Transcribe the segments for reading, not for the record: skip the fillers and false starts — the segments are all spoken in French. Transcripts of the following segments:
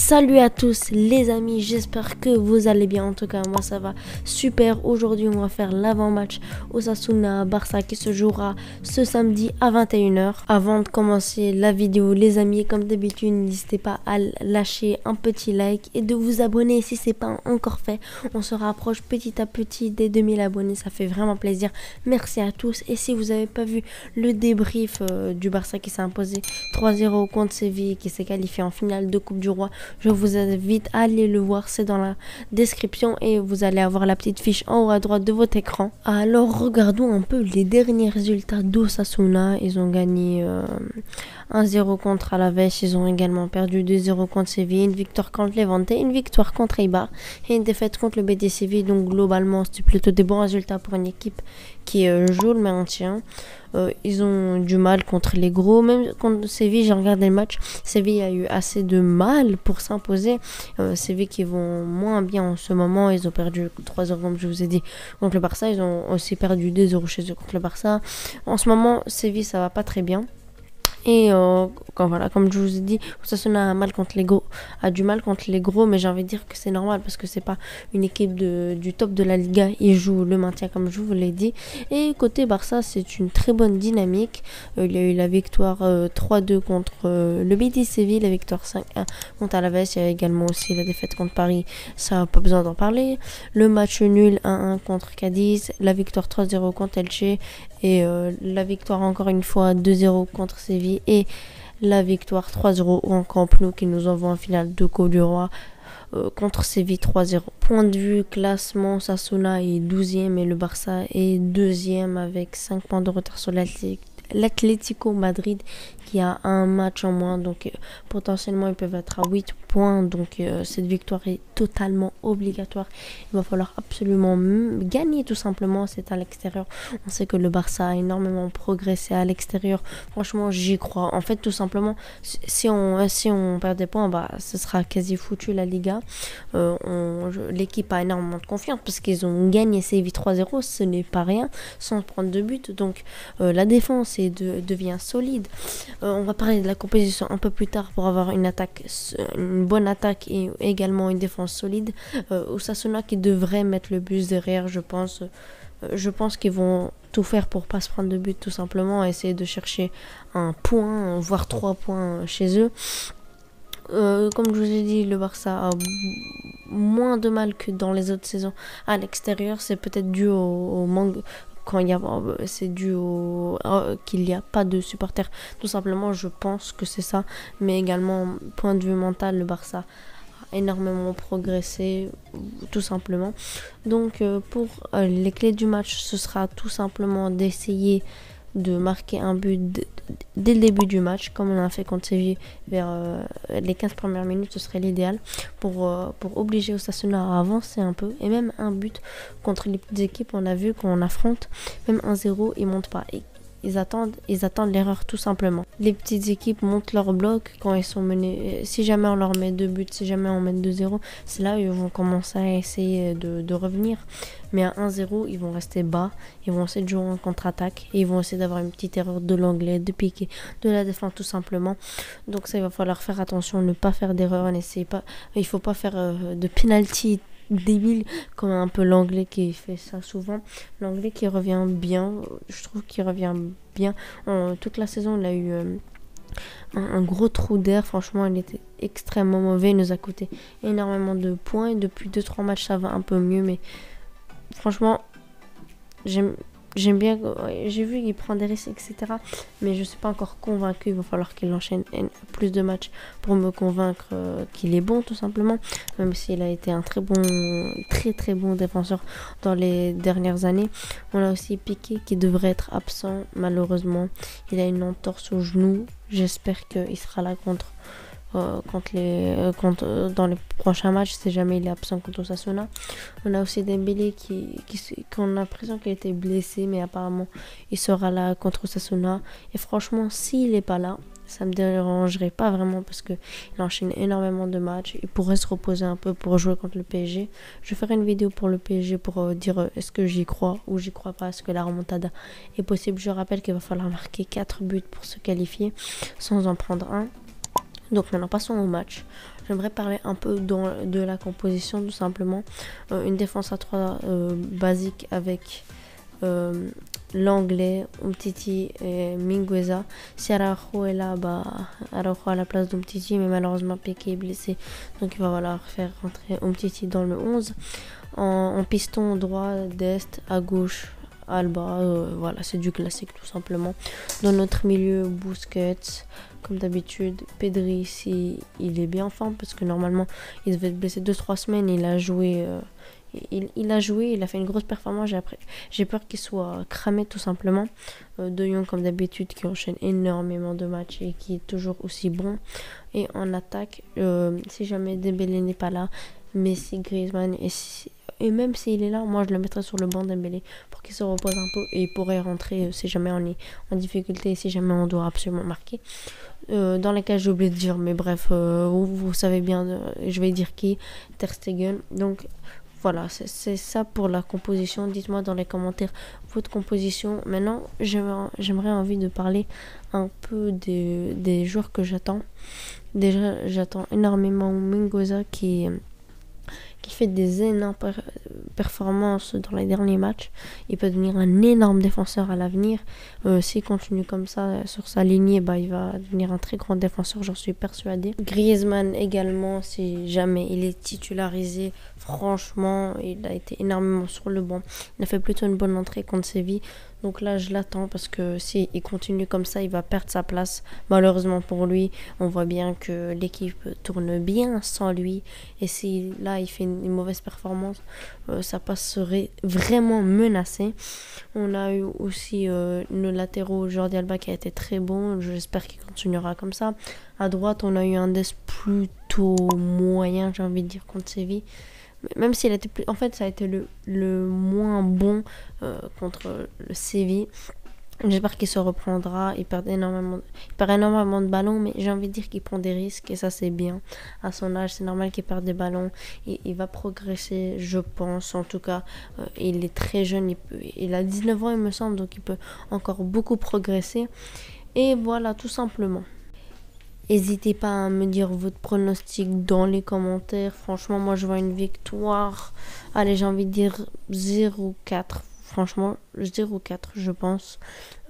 Salut à tous les amis, j'espère que vous allez bien. En tout cas moi ça va super. Aujourd'hui on va faire l'avant-match Osasuna-Barça qui se jouera ce samedi à 21h. Avant de commencer la vidéo les amis, comme d'habitude n'hésitez pas à lâcher un petit like et de vous abonner si c'est pas encore fait. On se rapproche petit à petit des 2000 abonnés, ça fait vraiment plaisir. Merci à tous. Et si vous n'avez pas vu le débrief du Barça qui s'est imposé 3-0 contre Séville, qui s'est qualifié en finale de Coupe du Roi, je vous invite à aller le voir, c'est dans la description et vous allez avoir la petite fiche en haut à droite de votre écran. Alors regardons un peu les derniers résultats d'Osasuna. Ils ont gagné 1-0 contre Alaves, ils ont également perdu 2-0 contre Séville, une victoire contre Levante, une victoire contre Eibar et une défaite contre le BD Séville. Donc globalement c'était plutôt des bons résultats pour une équipe qui joue le maintien. Ils ont du mal contre les gros, même contre Séville. J'ai regardé le match, Séville a eu assez de mal pour s'imposer. Séville qui vont moins bien en ce moment, ils ont perdu 3-0 comme je vous ai dit contre le Barça, ils ont aussi perdu 2-0 chez eux contre le Barça. En ce moment Séville ça va pas très bien. Et comme je vous ai dit, Osasuna a du mal contre les gros, mais j'ai envie de dire que c'est normal parce que c'est pas une équipe du top de la Liga. Ils jouent le maintien comme je vous l'ai dit. Et côté Barça, c'est une très bonne dynamique. Il y a eu la victoire 3-2 contre le Betis Séville, la victoire 5-1 contre Alaves. Il y a également aussi la défaite contre Paris, ça n'a pas besoin d'en parler. Le match nul 1-1 contre Cadiz, la victoire 3-0 contre Elche et la victoire encore une fois 2-0 contre Séville et la victoire 3-0 en Camp Nou qui nous envoie en finale de Coupe du Roi contre Séville 3-0. Point de vue classement, Osasuna est 12e et le Barça est 2e avec 5 points de retard sur l'Atlético Madrid qui a un match en moins, donc potentiellement ils peuvent être à 8 points, donc cette victoire est totalement obligatoire. Il va falloir absolument gagner tout simplement, c'est à l'extérieur. On sait que le Barça a énormément progressé à l'extérieur, franchement j'y crois. En fait tout simplement si on perd des points, ce sera quasi foutu la Liga. L'équipe a énormément de confiance parce qu'ils ont gagné Séville 3-0, ce n'est pas rien, sans prendre de but, donc la défense devient solide. On va parler de la composition un peu plus tard pour avoir une bonne attaque et également une défense solide. Osasuna qui devrait mettre le bus derrière, je pense qu'ils vont tout faire pour pas se prendre de but tout simplement, essayer de chercher un point, voire 3 points chez eux. Comme je vous ai dit, le Barça a moins de mal que dans les autres saisons à l'extérieur. C'est peut-être dû au manque, c'est dû qu'il n'y a pas de supporters, tout simplement. Je pense que c'est ça, mais également point de vue mental, le Barça a énormément progressé tout simplement. Donc pour les clés du match, ce sera tout simplement d'essayer de marquer un but dès le début du match, comme on a fait contre Séville vers les 15 premières minutes, ce serait l'idéal pour obliger Osasuna à avancer un peu. Et même un but contre les petites équipes, on a vu qu'on affronte, même 1-0, ils montent pas. Ils attendent l'erreur tout simplement. Les petites équipes montent leur bloc quand ils sont menés. Si jamais on leur met 2 buts, si jamais on met 2-0, c'est là où ils vont commencer à essayer de revenir. Mais à 1-0, ils vont rester bas. Ils vont essayer de jouer en contre-attaque. Et ils vont essayer d'avoir une petite erreur de l'anglais, de piquer, de la défense tout simplement. Donc ça, il va falloir faire attention, ne pas faire d'erreur. Il faut pas faire de penalty débile comme un peu l'anglais qui fait ça souvent. L'anglais qui revient bien, je trouve qu'il revient bien. Toute la saison il a eu un gros trou d'air, franchement il était extrêmement mauvais, il nous a coûté énormément de points et depuis 2-3 matchs ça va un peu mieux, mais franchement j'aime bien, j'ai vu qu'il prend des risques etc, mais je suis pas encore convaincu. Il va falloir qu'il enchaîne plus de matchs pour me convaincre qu'il est bon tout simplement, même s'il a été un très bon défenseur dans les dernières années. On a aussi Piqué qui devrait être absent malheureusement, il a une entorse au genou, j'espère qu'il sera là dans les prochains matchs si jamais il est absent contre Osasuna. On a aussi Dembélé qu'on a l'impression qu'il était blessé, mais apparemment il sera là contre Osasuna. Et franchement, s'il n'est pas là, ça me dérangerait pas vraiment parce que il enchaîne énormément de matchs. Il pourrait se reposer un peu pour jouer contre le PSG. Je ferai une vidéo pour le PSG pour dire est-ce que j'y crois ou j'y crois pas, est-ce que la remontada est possible. Je rappelle qu'il va falloir marquer 4 buts pour se qualifier sans en prendre un. Donc maintenant passons au match. J'aimerais parler un peu de la composition tout simplement. Une défense à 3 basique avec l'anglais, Umtiti et Mingueza. Si Araujo est là, Araujo à la place d'Umtiti, mais malheureusement Piqué est blessé. Donc il va falloir faire rentrer Umtiti dans le 11. En piston droit, Dest, à gauche, Alba, voilà, c'est du classique tout simplement. Dans notre milieu, Busquets, comme d'habitude, Pedri, si il est bien en forme, parce que normalement il devait être blessé 2-3 semaines, il a joué, il a fait une grosse performance. J'ai peur qu'il soit cramé tout simplement. De Jong, comme d'habitude, qui enchaîne énormément de matchs et qui est toujours aussi bon. Et en attaque, si jamais Dembélé n'est pas là, Messi, Griezmann et même s'il est là, moi je le mettrais sur le banc Dembélé pour qu'il se repose un peu et il pourrait rentrer si jamais on est en difficulté et si jamais on doit absolument marquer. Dans les cas j'ai oublié de dire, mais bref, vous savez bien, je vais dire qui, Ter Stegen. Donc voilà, c'est ça pour la composition. Dites-moi dans les commentaires votre composition. Maintenant, j'aimerais envie de parler un peu des joueurs que j'attends. Déjà, j'attends énormément Mingueza qui fait des énormes performances dans les derniers matchs. Il peut devenir un énorme défenseur à l'avenir. S'il continue comme ça sur sa lignée, il va devenir un très grand défenseur, j'en suis persuadée. Griezmann également, si jamais il est titularisé, franchement, il a été énormément sur le banc. Il a fait plutôt une bonne entrée contre Séville. Donc là, je l'attends parce que s'il continue comme ça, il va perdre sa place. Malheureusement pour lui, on voit bien que l'équipe tourne bien sans lui. Et si là, il fait une mauvaise performance, sa passe serait vraiment menacée. On a eu aussi nos latéraux, Jordi Alba qui a été très bon. J'espère qu'il continuera comme ça. À droite, on a eu un Dest plutôt moyen, j'ai envie de dire, contre Séville. Même s'il était plus... En fait, ça a été le moins bon contre le Séville. J'espère qu'il se reprendra. Il perd énormément de ballons, mais j'ai envie de dire qu'il prend des risques et ça, c'est bien. À son âge, c'est normal qu'il perde des ballons. Il va progresser, je pense. En tout cas, il est très jeune. Il a 19 ans, il me semble, donc il peut encore beaucoup progresser. Et voilà, tout simplement. N'hésitez pas à me dire votre pronostic dans les commentaires. Franchement, moi, je vois une victoire. Allez, j'ai envie de dire 0-4. Franchement, 0-4, je pense.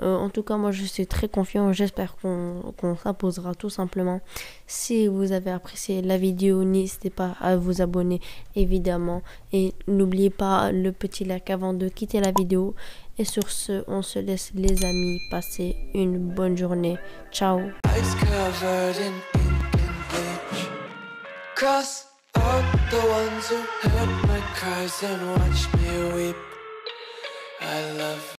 En tout cas, moi, je suis très confiant. J'espère qu'on s'imposera tout simplement. Si vous avez apprécié la vidéo, n'hésitez pas à vous abonner, évidemment. Et n'oubliez pas le petit like avant de quitter la vidéo. Et sur ce, on se laisse les amis. Passez une bonne journée. Ciao. Cross out the ones who heard my cries and watched me weep.